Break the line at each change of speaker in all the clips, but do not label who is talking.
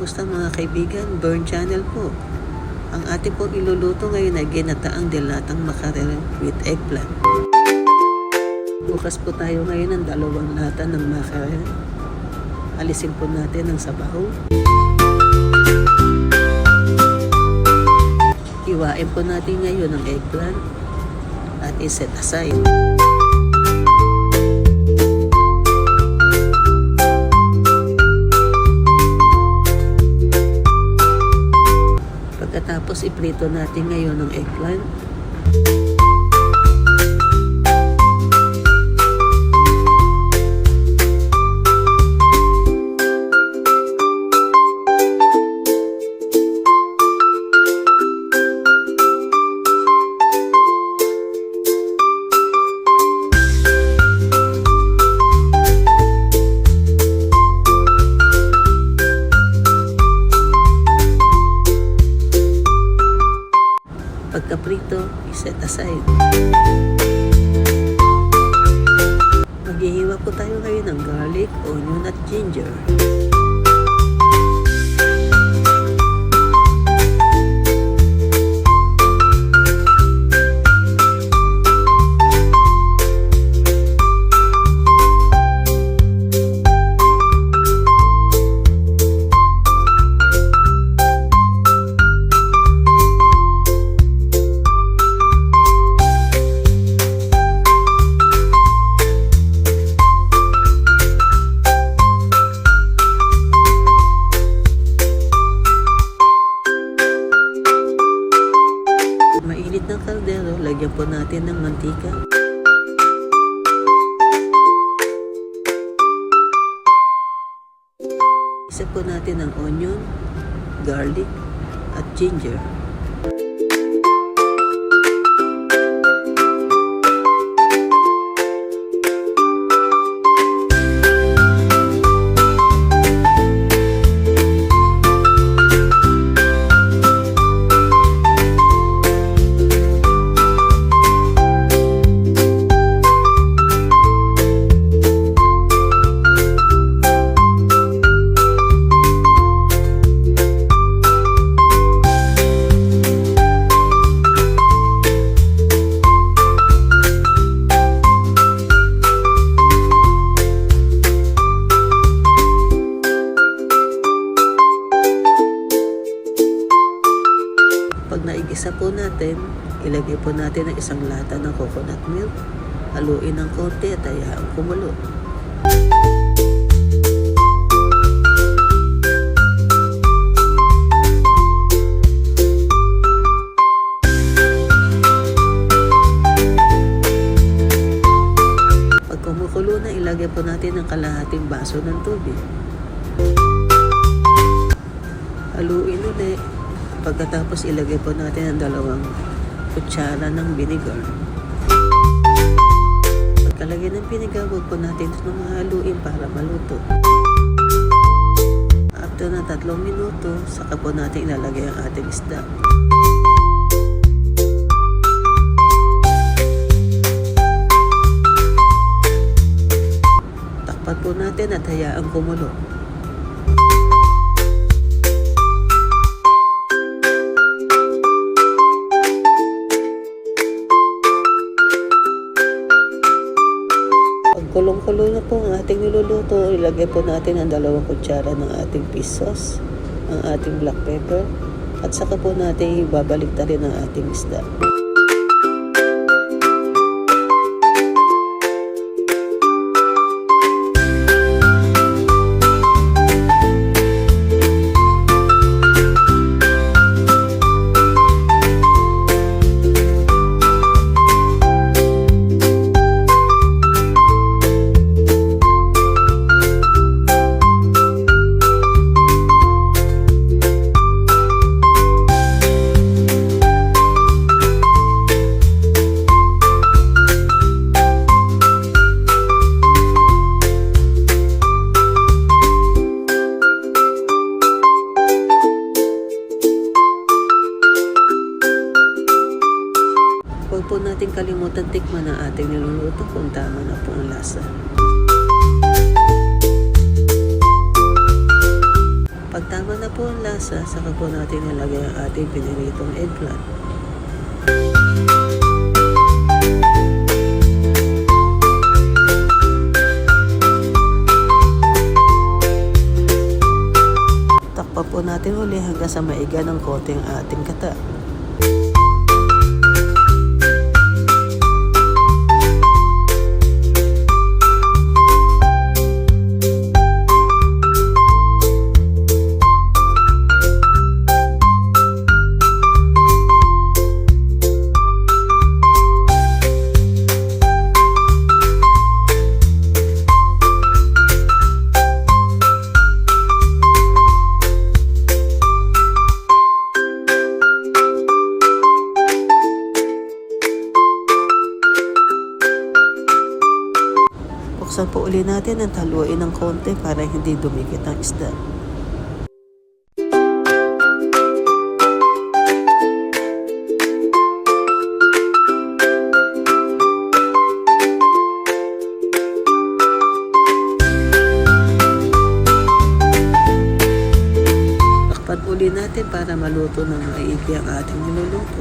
Kamusta mga kaibigan? Burn Channel po. Ang ating pong iluluto ngayon ay ginataang dilatang makarel with eggplant. Bukas po tayo ngayon ng 2 lata ng makarel. Alisin po natin ang sabaw. Iwain po natin ngayon ang eggplant at iset aside. Pagkatapos iprito natin ngayon ang eggplant. Pagkaprito, iset aside. Maghihiwa po tayo ngayon ng garlic, onion at ginger. Mainit ng kaldero, lagyan po natin ng mantika. Isa po natin ang onion, garlic, at ginger. Pag naigisa po natin, ilagay po natin ang 1 lata ng coconut milk. Haluin ng konti at hayaang kumulo. Pag kumukulo na, ilagay po natin ang kalahating baso ng tubig. Haluin ulit. Pagkatapos ilagay po natin ang 2 kutsara ng vinegar. Pagkalagay ng vinegar, huwag po natin ito mahaluin para maluto. After ng 3 minuto, saka po natin ilalagay ang ating isda. Takpan po natin at hayaang kumulo. Kulong-kulo na po ang ating niluluto. Ilagay po natin ang 2 kutsara ng ating fish sauce, ang ating black pepper, at saka po natin ibabalik na rin ang ating isda. Huwag po natin kalimutan tikman ang ating niluluto kung tama na po ang lasa. Pag tama na po ang lasa, saka po natin nilagay ang ating piniritong eggplant. Takpan po natin uli hanggang sa maiga ng konti ang ating gata. Buksan po uli natin ang haluin ng konti para hindi dumikit ang isda. Takpan uli natin para maluto ng maigi ang ating niluluto.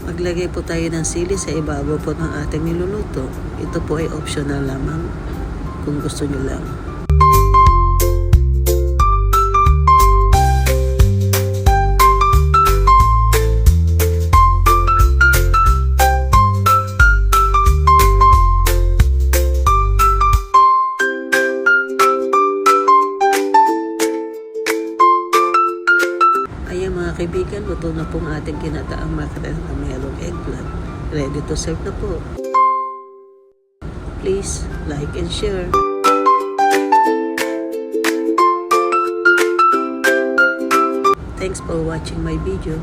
Maglagay po tayo ng sili sa ibabaw po ng ating niluluto. Ito po ay optional lamang kung gusto nyo lang. Ayan mga kaibigan, luto na pong ating kinataang mackerel na mayroong eggplant. Ready to serve na po. Please like and share. Thanks for watching my video.